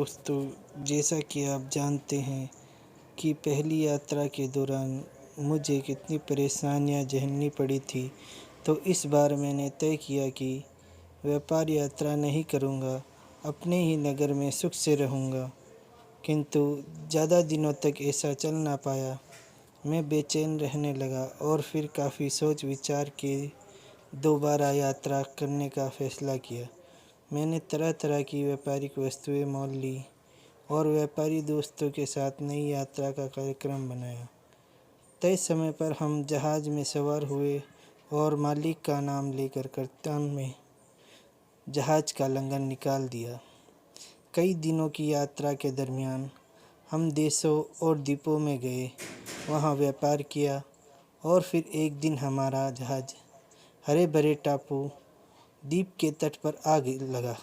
दोस्तों, जैसा कि आप जानते हैं कि पहली यात्रा के दौरान मुझे कितनी परेशानियां झेलनी पड़ी थी। तो इस बार मैंने तय किया कि व्यापार यात्रा नहीं करूंगा, अपने ही नगर में सुख से रहूंगा। किंतु ज़्यादा दिनों तक ऐसा चल ना पाया। मैं बेचैन रहने लगा और फिर काफ़ी सोच विचार के दोबारा यात्रा करने का फैसला किया। मैंने तरह तरह की व्यापारिक वस्तुएं मोल ली और व्यापारी दोस्तों के साथ नई यात्रा का कार्यक्रम बनाया। तय समय पर हम जहाज़ में सवार हुए और मालिक का नाम लेकर कप्तान में जहाज़ का लंगर निकाल दिया। कई दिनों की यात्रा के दरमियान हम देशों और द्वीपों में गए, वहाँ व्यापार किया और फिर एक दिन हमारा जहाज़ हरे भरे टापू द्वीप के तट पर लगा।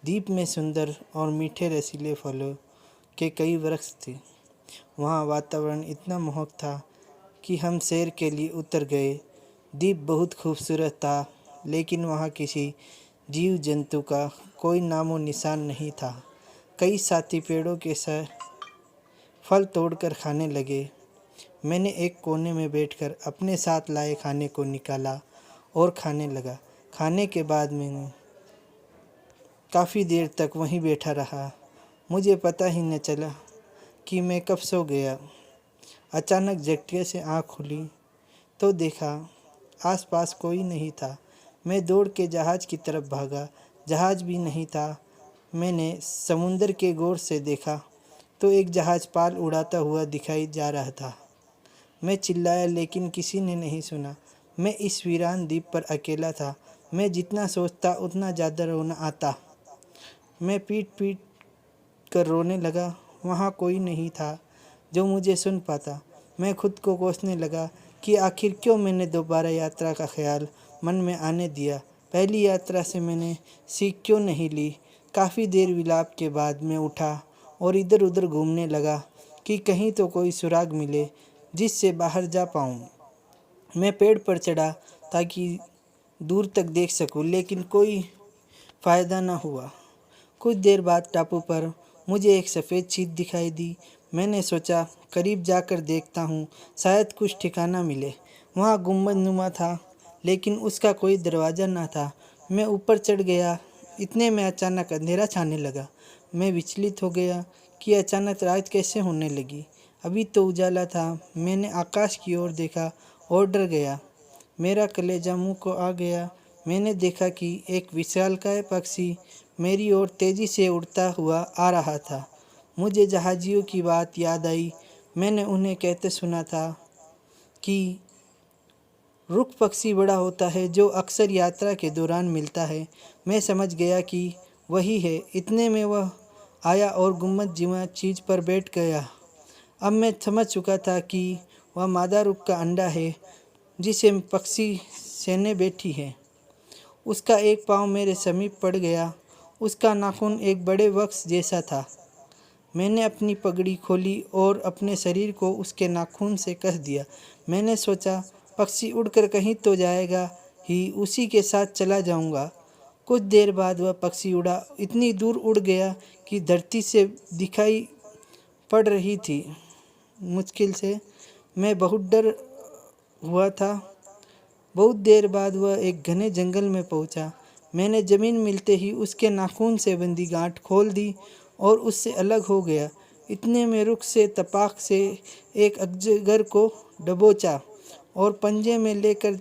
द्वीप में सुंदर और मीठे रसीले फलों के कई वृक्ष थे। वहाँ वातावरण इतना मोहक था कि हम सैर के लिए उतर गए। द्वीप बहुत खूबसूरत था, लेकिन वहाँ किसी जीव जंतु का कोई नामो निशान नहीं था। कई साथी पेड़ों के फल तोड़कर खाने लगे। मैंने एक कोने में बैठकर अपने साथ लाए खाने को निकाला और खाने लगा। खाने के बाद मैंने काफ़ी देर तक वहीं बैठा रहा। मुझे पता ही न चला कि मैं कब सो गया। अचानक झटके से आँख खुली तो देखा आसपास कोई नहीं था। मैं दौड़ के जहाज़ की तरफ भागा। जहाज़ भी नहीं था। मैंने समुंदर के गौर से देखा तो एक जहाज़ पाल उड़ाता हुआ दिखाई जा रहा था। मैं चिल्लाया, लेकिन किसी ने नहीं सुना। मैं इस वीरान द्वीप पर अकेला था। मैं जितना सोचता उतना ज़्यादा रोना आता। मैं पीट पीट कर रोने लगा। वहाँ कोई नहीं था जो मुझे सुन पाता। मैं खुद को कोसने लगा कि आखिर क्यों मैंने दोबारा यात्रा का ख्याल मन में आने दिया। पहली यात्रा से मैंने सीख क्यों नहीं ली। काफ़ी देर विलाप के बाद मैं उठा और इधर उधर घूमने लगा कि कहीं तो कोई सुराग मिले जिससे बाहर जा पाऊँ। मैं पेड़ पर चढ़ा ताकि दूर तक देख सकूं, लेकिन कोई फ़ायदा न हुआ। कुछ देर बाद टापू पर मुझे एक सफ़ेद चीज़ दिखाई दी। मैंने सोचा करीब जाकर देखता हूँ, शायद कुछ ठिकाना मिले। वहाँ गुंबदनुमा था, लेकिन उसका कोई दरवाज़ा न था। मैं ऊपर चढ़ गया। इतने में अचानक अंधेरा छाने लगा। मैं विचलित हो गया कि अचानक रात कैसे होने लगी। अभी तो उजाला था। मैंने आकाश की ओर देखा और डर गया। मेरा कलेजा मुँह को आ गया। मैंने देखा कि एक विशालकाय पक्षी मेरी ओर तेज़ी से उड़ता हुआ आ रहा था। मुझे जहाज़ियों की बात याद आई। मैंने उन्हें कहते सुना था कि रुख पक्षी बड़ा होता है जो अक्सर यात्रा के दौरान मिलता है। मैं समझ गया कि वही है। इतने में वह आया और गुम्बद जिमा चीज़ पर बैठ गया। अब मैं समझ चुका था कि वह मादा रुख का अंडा है जिसे पक्षी सेने बैठी है। उसका एक पाँव मेरे समीप पड़ गया। उसका नाखून एक बड़े वृक्ष जैसा था। मैंने अपनी पगड़ी खोली और अपने शरीर को उसके नाखून से कस दिया। मैंने सोचा पक्षी उड़कर कहीं तो जाएगा ही, उसी के साथ चला जाऊंगा। कुछ देर बाद वह पक्षी उड़ा, इतनी दूर उड़ गया कि धरती से दिखाई पड़ रही थी मुश्किल से। मैं बहुत डर हुआ था। बहुत देर बाद वह एक घने जंगल में पहुंचा। मैंने ज़मीन मिलते ही उसके नाखून से बंधी गांठ खोल दी और उससे अलग हो गया। इतने में रुख से तपाक से एक अजगर को दबोचा और पंजे में लेकर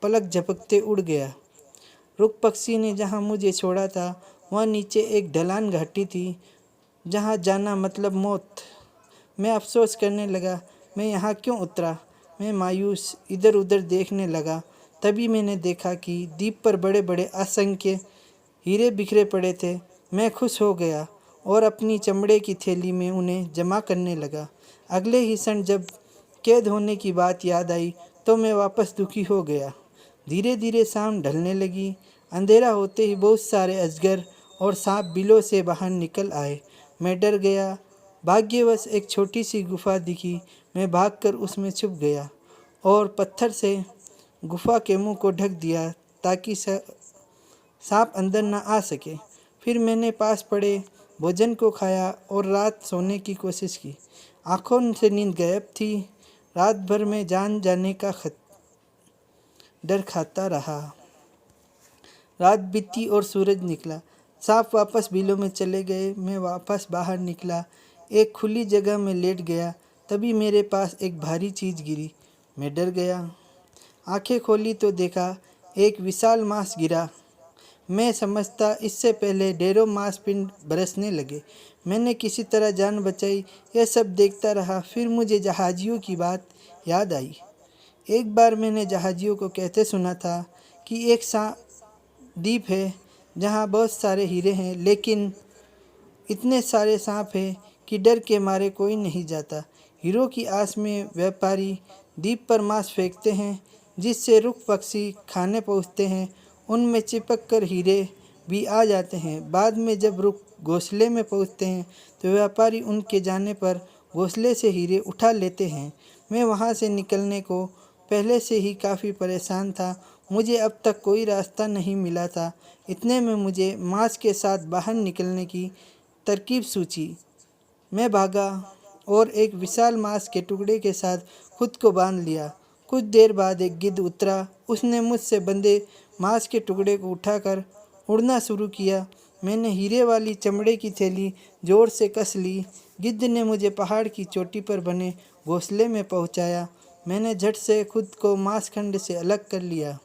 पलक झपकते उड़ गया। रुख पक्षी ने जहाँ मुझे छोड़ा था वहाँ नीचे एक ढलान घाटी थी, जहाँ जाना मतलब मौत। मैं अफसोस करने लगा, मैं यहाँ क्यों उतरा। मैं मायूस इधर उधर देखने लगा। तभी मैंने देखा कि द्वीप पर बड़े बड़े असंख्य हीरे बिखरे पड़े थे। मैं खुश हो गया और अपनी चमड़े की थैली में उन्हें जमा करने लगा। अगले ही क्षण जब कैद होने की बात याद आई तो मैं वापस दुखी हो गया। धीरे धीरे शाम ढलने लगी। अंधेरा होते ही बहुत सारे अजगर और सांप बिलों से बाहर निकल आए। मैं डर गया। भाग्यवश एक छोटी सी गुफा दिखी। मैं भागकर उसमें छुप गया और पत्थर से गुफा के मुंह को ढक दिया ताकि सांप अंदर न आ सके। फिर मैंने पास पड़े भोजन को खाया और रात सोने की कोशिश की। आँखों से नींद गायब थी। रात भर में जान जाने का डर खाता रहा। रात बीती और सूरज निकला। सांप वापस बिलों में चले गए। मैं वापस बाहर निकला। एक खुली जगह में लेट गया। तभी मेरे पास एक भारी चीज़ गिरी। मैं डर गया। आंखें खोली तो देखा एक विशाल मांस गिरा। मैं समझता इससे पहले ढेरों मांस पिंड बरसने लगे। मैंने किसी तरह जान बचाई। यह सब देखता रहा। फिर मुझे जहाजियों की बात याद आई। एक बार मैंने जहाजियों को कहते सुना था कि एक द्वीप है जहाँ बहुत सारे हीरे हैं, लेकिन इतने सारे सांप हैं कि डर के मारे कोई नहीं जाता। हीरो की आस में व्यापारी द्वीप पर मांस फेंकते हैं, जिससे रुख पक्षी खाने पहुँचते हैं। उनमें चिपक कर हीरे भी आ जाते हैं। बाद में जब रुख घोंसले में पहुँचते हैं तो व्यापारी उनके जाने पर घोंसले से हीरे उठा लेते हैं। मैं वहाँ से निकलने को पहले से ही काफ़ी परेशान था। मुझे अब तक कोई रास्ता नहीं मिला था। इतने में मुझे मांस के साथ बाहर निकलने की तरकीब सूझी। मैं भागा और एक विशाल मांस के टुकड़े के साथ खुद को बांध लिया। कुछ देर बाद एक गिद्ध उतरा। उसने मुझसे बंधे मांस के टुकड़े को उठाकर उड़ना शुरू किया। मैंने हीरे वाली चमड़े की थैली जोर से कस ली। गिद्ध ने मुझे पहाड़ की चोटी पर बने घोंसले में पहुंचाया। मैंने झट से खुद को मांसखंड से अलग कर लिया।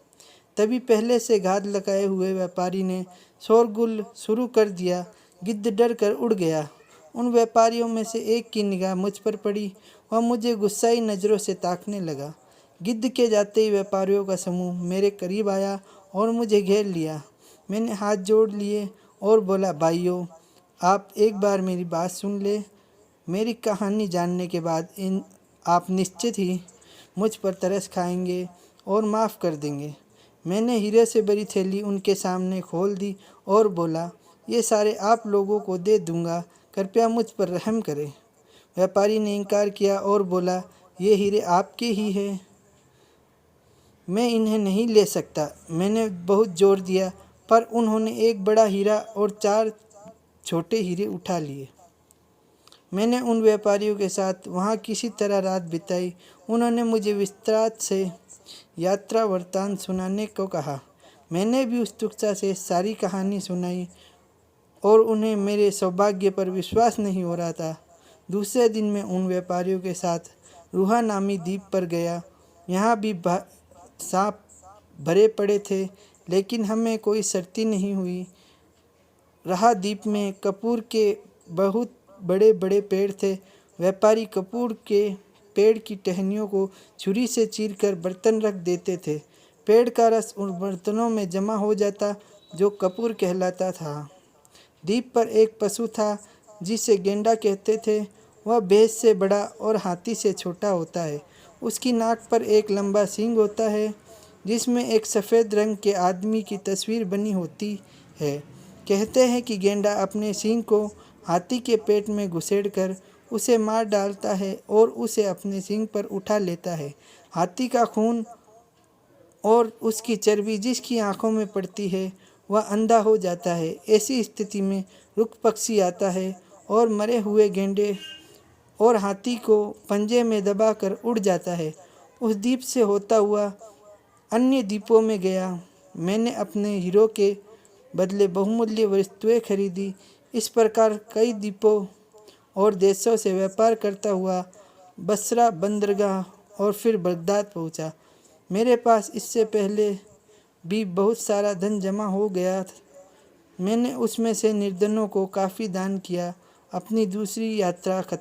तभी पहले से घात लगाए हुए व्यापारी ने शोरगुल शुरू कर दिया। गिद्ध डर कर उड़ गया। उन व्यापारियों में से एक की निगाह मुझ पर पड़ी। वह मुझे गुस्साई नज़रों से ताकने लगा। गिद्ध के जाते ही व्यापारियों का समूह मेरे करीब आया और मुझे घेर लिया। मैंने हाथ जोड़ लिए और बोला, भाइयों, आप एक बार मेरी बात सुन ले। मेरी कहानी जानने के बाद आप निश्चित ही मुझ पर तरस खाएंगे और माफ़ कर देंगे। मैंने हीरे से भरी थैली उनके सामने खोल दी और बोला, ये सारे आप लोगों को दे दूंगा, कृपया मुझ पर रहम करें। व्यापारी ने इनकार किया और बोला, ये हीरे आपके ही हैं, मैं इन्हें नहीं ले सकता। मैंने बहुत जोर दिया, पर उन्होंने एक बड़ा हीरा और 4 छोटे हीरे उठा लिए। मैंने उन व्यापारियों के साथ वहाँ किसी तरह रात बिताई। उन्होंने मुझे विस्तार से यात्रा वृत्तांत सुनाने को कहा। मैंने भी उत्सुकता से सारी कहानी सुनाई और उन्हें मेरे सौभाग्य पर विश्वास नहीं हो रहा था। दूसरे दिन मैं उन व्यापारियों के साथ रूहा नामी द्वीप पर गया। यहाँ भी सांप भरे पड़े थे, लेकिन हमें कोई क्षति नहीं हुई। रहा द्वीप में कपूर के बहुत बड़े बड़े पेड़ थे। व्यापारी कपूर के पेड़ की टहनियों को छुरी से चीरकर बर्तन रख देते थे। पेड़ का रस उन बर्तनों में जमा हो जाता, जो कपूर कहलाता था। द्वीप पर एक पशु था जिसे गेंडा कहते थे। वह भैंस से बड़ा और हाथी से छोटा होता है। उसकी नाक पर एक लंबा सींग होता है, जिसमें एक सफ़ेद रंग के आदमी की तस्वीर बनी होती है। कहते हैं कि गेंडा अपने सींग को हाथी के पेट में घुसेड़कर उसे मार डालता है और उसे अपने सींग पर उठा लेता है। हाथी का खून और उसकी चर्बी जिसकी आँखों में पड़ती है, वह अंधा हो जाता है। ऐसी स्थिति में रुख पक्षी आता है और मरे हुए गेंडे और हाथी को पंजे में दबाकर उड़ जाता है। उस द्वीप से होता हुआ अन्य द्वीपों में गया। मैंने अपने हीरो के बदले बहुमूल्य वस्तुएं खरीदी। इस प्रकार कई द्वीपों और देशों से व्यापार करता हुआ बसरा बंदरगाह और फिर बगदाद पहुंचा। मेरे पास इससे पहले भी बहुत सारा धन जमा हो गया था। मैंने उसमें से निर्धनों को काफ़ी दान किया। अपनी दूसरी यात्रा खत्म